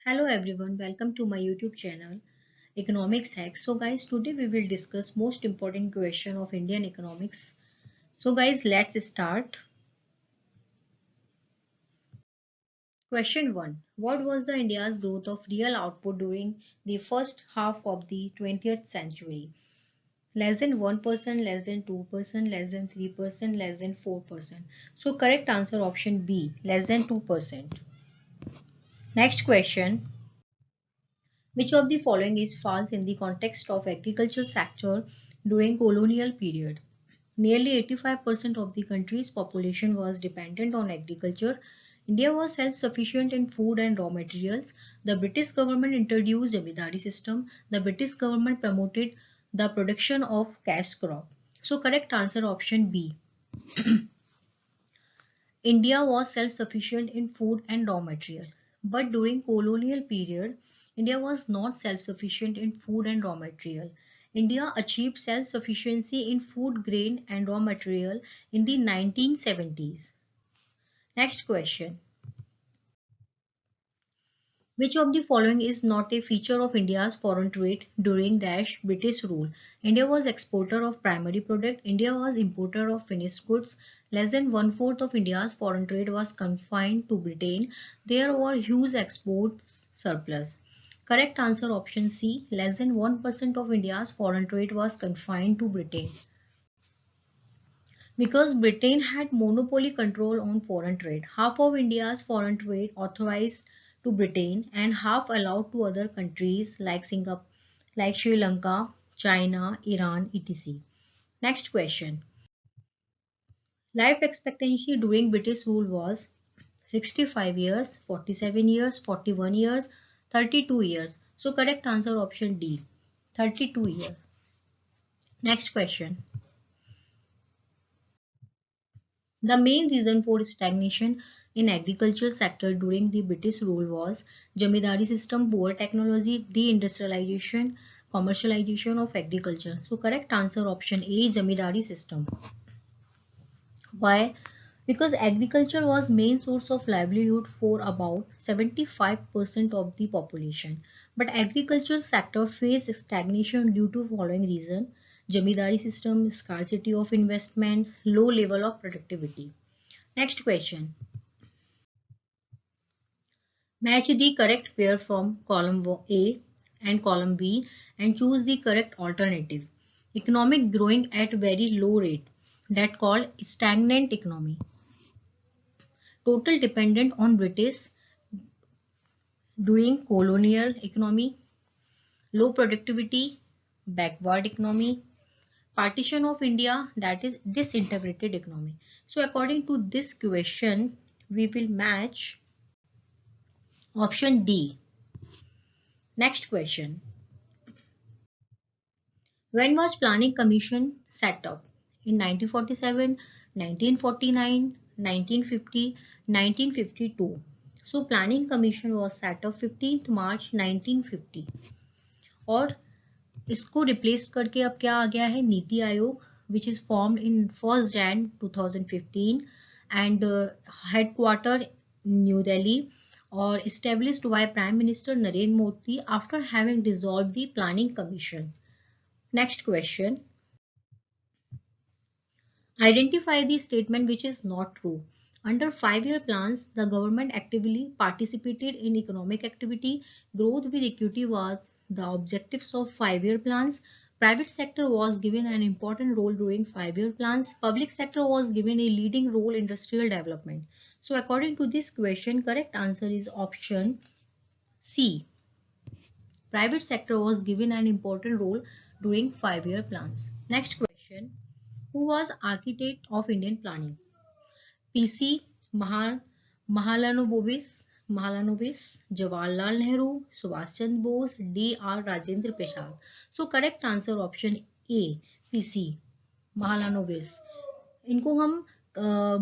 Hello everyone, welcome to my YouTube channel Economics Hacks. So guys, today we will discuss most important question of Indian economics. So guys, let's start. Question 1. What was the India's growth of real output during the first half of the 20th century? Less than 1%, less than 2%, less than 3%, less than 4%. So correct answer option B, less than 2%. Next question. Which of the following is false in the context of agricultural sector during colonial period? Nearly 85% of the country's population was dependent on agriculture. India was self-sufficient in food and raw materials. The British government introduced zamindari system. The British government promoted the production of cash crop. So correct answer option B. India was self-sufficient in food and raw material. But during colonial period, India was not self-sufficient in food and raw material. India achieved self-sufficiency in food, grain and raw material in the 1970s. Next question. Which of the following is not a feature of India's foreign trade during British rule? India was exporter of primary product. India was importer of finished goods. Less than one-fourth of India's foreign trade was confined to Britain. There were huge exports surplus. Correct answer option C. Less than 1% of India's foreign trade was confined to Britain. Because Britain had monopoly control on foreign trade, half of India's foreign trade authorized to Britain and half allowed to other countries like Singapore, like Sri Lanka, China, Iran, etc. Next question. Life expectancy during British rule was 65 years, 47 years, 41 years, 32 years. So correct answer option D, 32 years. Next question. The main reason for stagnation in agricultural sector during the British rule was Jamindari system, poor technology, deindustrialization, commercialization of agriculture. So correct answer option A, Jamindari system. Why? Because agriculture was main source of livelihood for about 75% of the population. But agricultural sector faced stagnation due to following reason: Jamindari system, scarcity of investment, low level of productivity. Next question. Match the correct pair from column A and column B and choose the correct alternative. Economic growing at very low rate, that called stagnant economy. Total dependent on British during colonial economy. Low productivity, backward economy. Partition of India, that is disintegrated economy. So according to this question, we will match option D. Next question. When was Planning Commission set up? In 1947, 1949, 1950, 1952. So Planning Commission was set up 15th March 1950. और इसको replace करके अब क्या आ गया है NITI Aayog which is formed in 1st Jan 2015 and headquarter New Delhi or established by Prime Minister Narendra Modi after having dissolved the Planning Commission. Next question. Identify the statement which is not true. Under 5-year plans, the government actively participated in economic activity. Growth with equity was the objectives of 5-year plans. Private sector was given an important role during 5-year plans. Public sector was given a leading role in industrial development. So according to this question, correct answer is option C. Private sector was given an important role during 5-year plans. Next question. Who was architect of Indian planning? PC Mahalanobis, Jawaharlal Nehru, Subhash Chandra Bose, D.R. Rajendra Prasad. So correct answer option A, PC Mahalanobis. इनको हम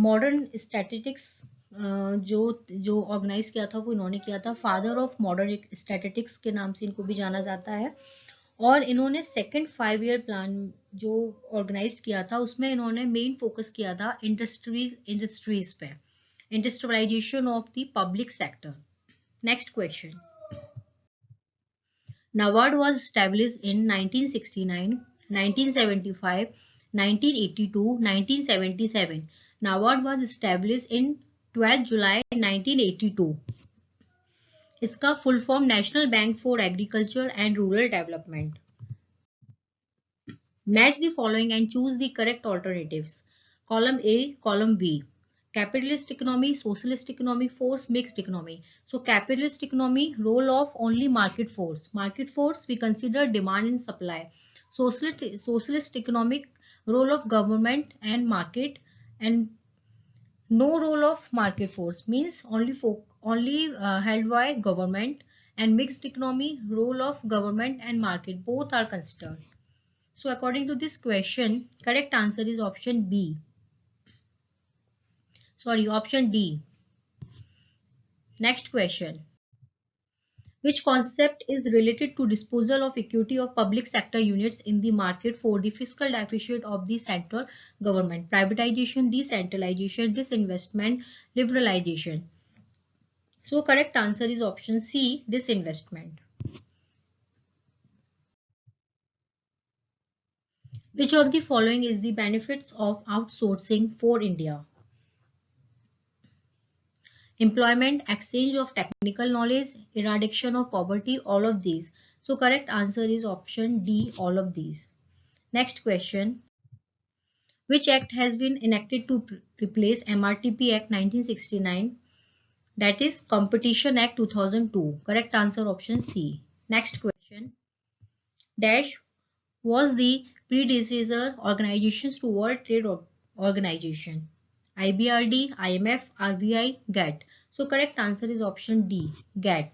modern statistics जो जो organise किया था वो इन्होंने किया था. फादर ऑफ मॉडर्न स्टैटिस्टिक्स के नाम से इनको भी जाना जाता है. और इन्होंने सेकंड 5-year प्लान जो ऑर्गेनाइज किया था उसमें इन्होंने मेन फोकस किया था इंडस्ट्रीज पे, industrialisation of the public sector. Next question. NABARD was established in 1969, 1975, 1982, 1977. NABARD was established in 12 July 1982. इसका full form national bank for agriculture and rural development. Match the following and choose the correct alternatives. Column A, column B. Capitalist economy, socialist economy, force, mixed economy. So capitalist economy, role of only market force. Market force, we consider demand and supply. Socialist economic, role of government and market, and no role of market force, means only held by government. And mixed economy, role of government and market, both are considered. So according to this question, correct answer is option B. Sorry, option D. Next question. Which concept is related to disposal of equity of public sector units in the market for the fiscal deficit of the central government? Privatization, decentralization, disinvestment, liberalization. So correct answer is option C, disinvestment. Which of the following is the benefits of outsourcing for India? Employment, exchange of technical knowledge, eradication of poverty, all of these. So correct answer is option D, all of these. Next question. Which act has been enacted to replace MRTP Act 1969? That is Competition Act 2002. Correct answer option C. Next question. Dash was the predecessor organizations to World Trade Organization. IBRD, IMF, RBI, GATT. So correct answer is option D, GATT.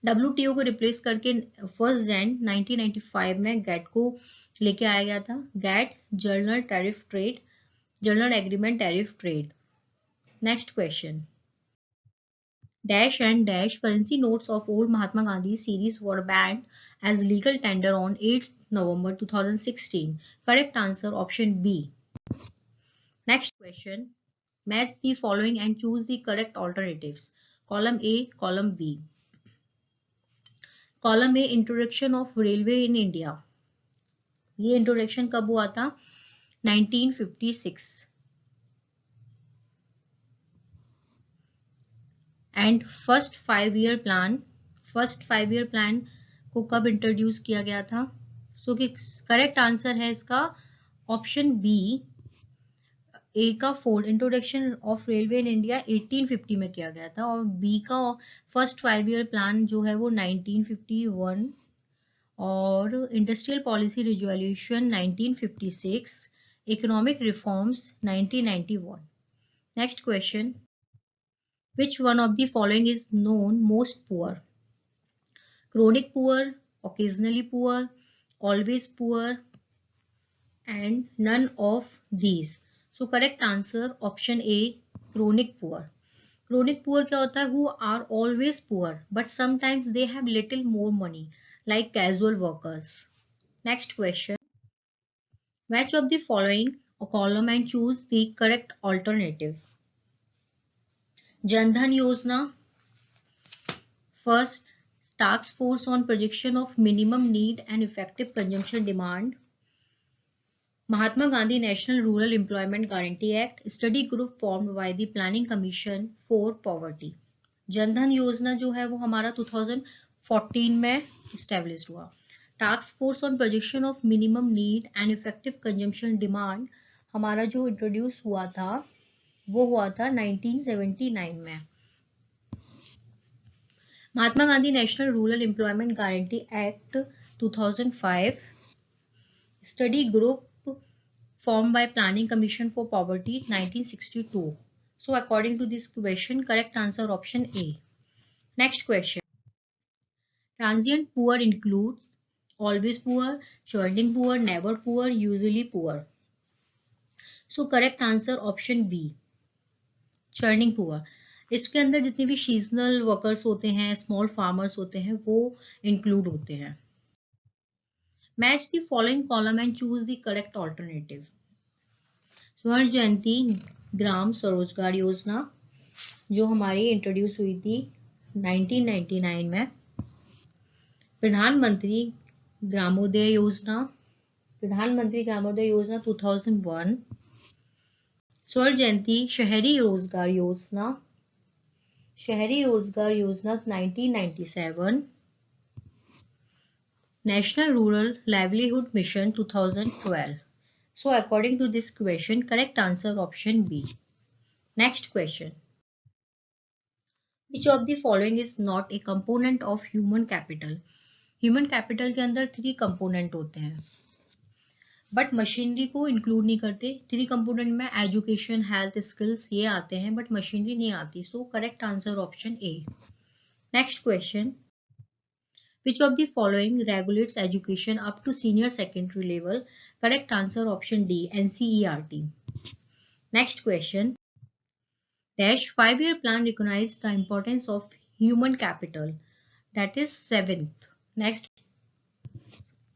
WTO को replace करके 1 जैन 1995 में gate को लेके आया गया था. GATT general tariff trade, general agreement tariff trade. Next question. Dash and Dash currency notes of old Mahatma Gandhi series were banned as legal tender on 8 November 2016. Correct answer option B. Next question. Match the following and choose the correct alternatives. Column A, column B. Column A, introduction of railway in India. ये introduction कब हुआ था? 1956. And first 5 year plan को कब introduce किया गया था? सो कि करेक्ट आंसर है इसका ऑप्शन बी. ए का introduction of railway in India 1850 में किया गया था, और बी का फर्स्ट 5 ईयर प्लान जो है वो 1951, और industrial policy resolution 1956, economic reforms 1991. Next question. Which one of the following is known most poor? Chronic poor, occasionally poor, always poor, and none of these. So correct answer option A, chronic poor. Chronic poor क्या होता है? Who are always poor but sometimes they have little more money, like casual workers. Next question. Match of the following column and choose the correct alternative. Jan Dhan Yojana. First, task force on projection of minimum need and effective consumption demand. Mahatma Gandhi National Rural Employment Guarantee Act. Study group formed by the Planning Commission for Poverty. Jan Dhan योजना जो है वो हमारा 2014 में established हुआ. Task force on projection of minimum need and effective consumption demand हमारा जो introduce हुआ था वो हुआ था 1979 में. Mahatma Gandhi national rural employment guarantee act 2005. Study group formed by Planning Commission for Poverty 1962. So according to this question, correct answer option A. Next question. Transient poor includes always poor, churning poor, never poor, usually poor. So correct answer option B, churning poor. इसके अंदर जितने भी seasonal workers होते हैं, small farmers होते हैं, वो include होते हैं. Match the following column and choose the correct alternative. स्वर्ण जयंती ग्राम स्वरोजगार योजना जो हमारी इंट्रोड्यूस हुई थी 1999 में. प्रधानमंत्री ग्रामोदय योजना, प्रधानमंत्री ग्रामोदय योजना 2001, स्वर्ण जयंती शहरी रोजगार योजना, शहरी रोजगार योजना 1997, National Rural Livelihood Mission 2012. So according to this question, correct answer option B. Next question. Which of the following is not a component of human capital? Human capital के अंदर 3 component होते हैं, बट मशीनरी को include नहीं करते। 3 component में education, health, skills ये आते हैं, बट मशीनरी नहीं आती। So correct answer option A. Next question, Which of the following regulates education up to senior secondary level? Correct answer option D, NCERT. Next question. Dash 5-year plan recognized the importance of human capital. That is 7th. Next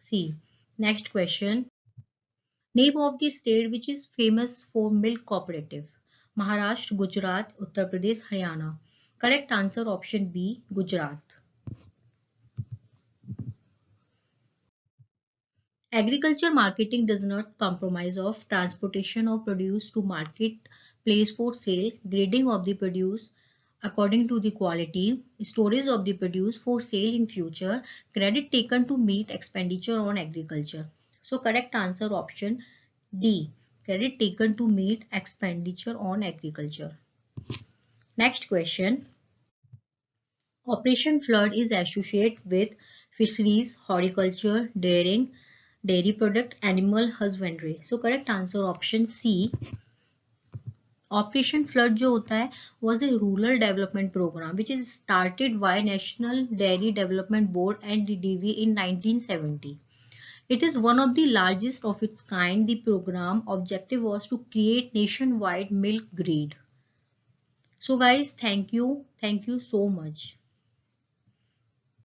C. Next question. Name of the state which is famous for milk cooperative. Maharashtra, Gujarat, Uttar Pradesh, Haryana. Correct answer option B, Gujarat. Agriculture marketing does not compromise of transportation of produce to market place for sale, grading of the produce according to the quality, storage of the produce for sale in future, credit taken to meet expenditure on agriculture. So correct answer option D, credit taken to meet expenditure on agriculture. Next question. Operation Flood is associated with fisheries, horticulture, dairy product, animal husbandry. So correct answer option C. Operation Flood जो होता है was a rural development program which is started by National Dairy Development Board NDDB in 1970. It is one of the largest of its kind. The program objective was to create nationwide milk grid. So guys, thank you so much.